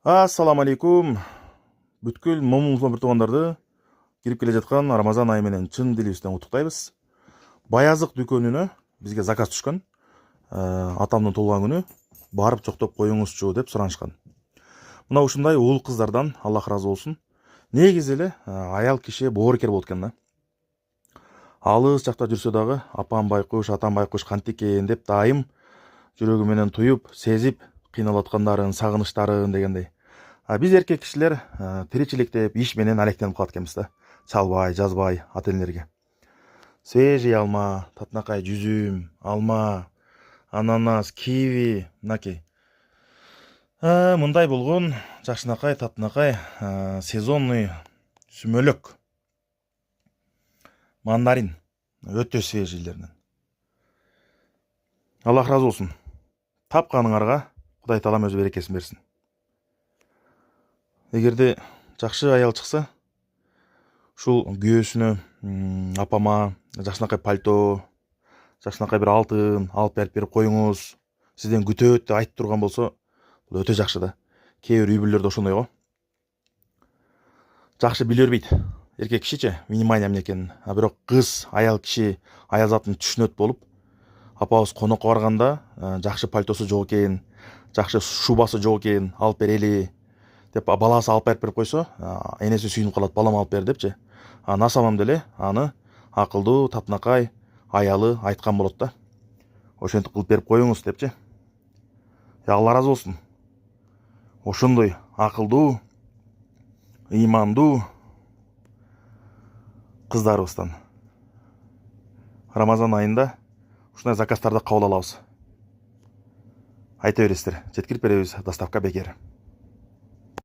Ассаламу алейкум. Бүткүл момун бір туғандарды кирип келе жатқан Рамазан айы менен чын дилибизден куттуктайбыз. Баязык дүкөнүнө бизге заказ түшкөн. Атамдын туулган күнү барып жоктоп коюңузчу деп суранышкан. Мына ушундай уул кыздардан Аллах ыраазы болсун. Негизи эле аял киши боорукер болот экен да. Алыс жакта жүрсө дагы апам байкуш, атам байкуш кантип экен деп дайым жүрөгү менен туюп, сезип кыйналып аткандарын, сагынычтарын дегендей. Биз эркек кишилер тиричилик деп иш менен алектенип калат экенбиз да. Чалбай, жазбай ата энелерге. Свежий алма, татынакай жүзүм, алма, ананас, киви, мынакей. Мындай болгон жакшынакай, татынакай, сезонный сүмөлөк. Мандарин, өтө свежийлеринен. Аллах разы болсун. Тапканыңарга Кудай таалам өзү берекесин берсин. Эгерде жакшы аял чыкса, ушул күйөөсүнө апама жакшынакай пальто, жакшынакай бир алтын алып берип коюңуз, сизден күтөт деп айтып турган болсо, бул өтө жакшы да. Кээ бир үй бүлөлөрдө ошондой го. Жакшы биле бербейт. Эркек кишиче внимание эмне экенин. Бирок кыз, аял киши аял затын түшүнөт болуп, апабыз конокко барганда жакшы пальтосу жок экен, жакшы шубасы жок экен, алып берели деп баласы алып берип койсо, энеси сүйүнүп калат, балам алып бер депчи. На самом деле аны акылдуу, татынакай аялы айткан болот да. Ошентип кылып берип коюңуз депчи. Алла разы болсун. Ошондой акылдуу, ыймандуу кыздарыбыздан Рамазан айында ушундай заказдарды кабыл алабыз. Айта бересиздер, жеткирип беребиз, доставка бекер.